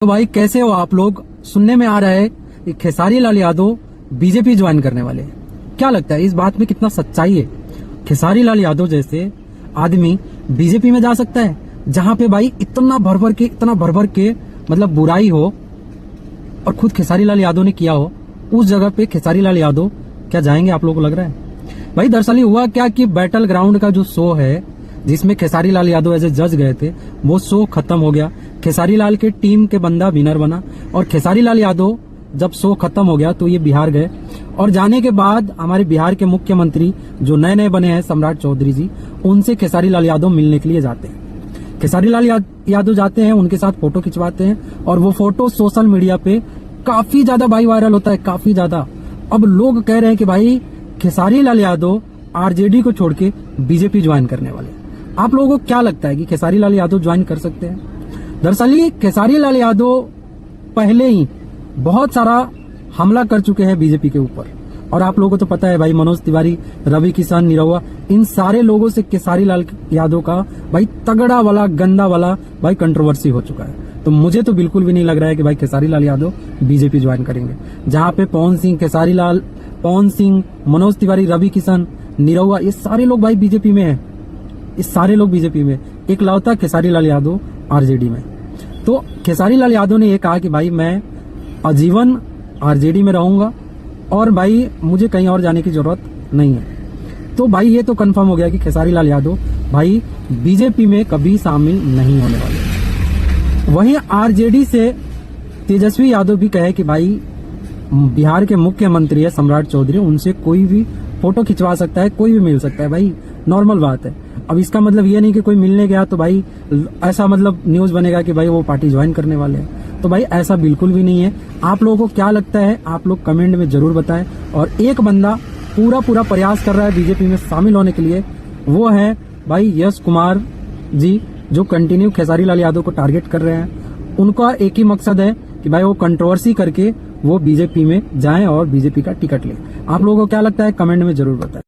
तो भाई कैसे हो आप लोग। सुनने में आ रहा है कि खेसारी लाल यादव बीजेपी ज्वाइन करने वाले हैं। क्या लगता है इस बात में कितना सच्चाई है? खेसारी लाल यादव जैसे आदमी बीजेपी में जा सकता है जहां पे भाई इतना भर के मतलब बुराई हो और खुद खेसारी लाल यादव ने किया हो, उस जगह पे खेसारी लाल यादव क्या जाएंगे आप लोगों को लग रहा है? भाई दरअसल हुआ क्या कि बैटल ग्राउंड का जो शो है जिसमें खेसारी लाल यादव एज ए जज गए थे, वो शो खत्म हो गया। खेसारी लाल के टीम के बंदा विनर बना और खेसारी लाल यादव जब शो खत्म हो गया तो ये बिहार गए और जाने के बाद हमारे बिहार के मुख्यमंत्री जो नए नए बने हैं सम्राट चौधरी जी, उनसे खेसारी लाल यादव मिलने के लिए जाते हैं। खेसारी लाल यादव जाते हैं, उनके साथ फोटो खिंचवाते हैं और वो फोटो सोशल मीडिया पे काफी ज्यादा भाई वायरल होता है, काफी ज्यादा। अब लोग कह रहे हैं कि भाई खेसारी लाल यादव आरजेडी को छोड़ के बीजेपी ज्वाइन करने वाले। आप लोगों को क्या लगता है कि खेसारी लाल यादव ज्वाइन कर सकते हैं? दरअसल ये खेसारी लाल यादव पहले ही बहुत सारा हमला कर चुके हैं बीजेपी के ऊपर और आप लोगों को तो पता है भाई, मनोज तिवारी, रवि किशन, निरहुआ, इन सारे लोगों से खेसारी लाल यादव का भाई तगड़ा वाला गंदा वाला भाई कंट्रोवर्सी हो चुका है। तो मुझे तो बिल्कुल भी नहीं लग रहा है कि भाई खेसारी लाल यादव बीजेपी ज्वाइन करेंगे, जहां पे पवन सिंह, खेसारी लाल, पवन सिंह, मनोज तिवारी, रवि किशन, निरहुआ, ये सारे लोग भाई बीजेपी में है। इस सारे लोग बीजेपी में, एक लौता खेसारी लाल यादव आरजेडी में। तो खेसारी लाल यादव ने ये कहा कि भाई मैं आजीवन आरजेडी में रहूंगा और भाई मुझे कहीं और जाने की जरूरत नहीं है। तो भाई ये तो कंफर्म हो गया कि खेसारी लाल यादव भाई बीजेपी में कभी शामिल नहीं होने वाले। वहीं आरजेडी से तेजस्वी यादव भी कहे कि भाई बिहार के मुख्यमंत्री है सम्राट चौधरी, उनसे कोई भी फोटो खिंचवा सकता है, कोई भी मिल सकता है, भाई नॉर्मल बात है। अब इसका मतलब ये नहीं कि कोई मिलने गया तो भाई ऐसा मतलब न्यूज बनेगा कि भाई वो पार्टी ज्वाइन करने वाले हैं। तो भाई ऐसा बिल्कुल भी नहीं है। आप लोगों को क्या लगता है आप लोग कमेंट में जरूर बताएं। और एक बंदा पूरा प्रयास कर रहा है बीजेपी में शामिल होने के लिए, वो है भाई यश कुमार जी, जो कंटिन्यू खेसारी लाल यादव को टारगेट कर रहे हैं। उनका एक ही मकसद है कि भाई वो कंट्रोवर्सी करके वो बीजेपी में जाएं और बीजेपी का टिकट लें। आप लोगों को क्या लगता है कमेंट में जरूर बताएं।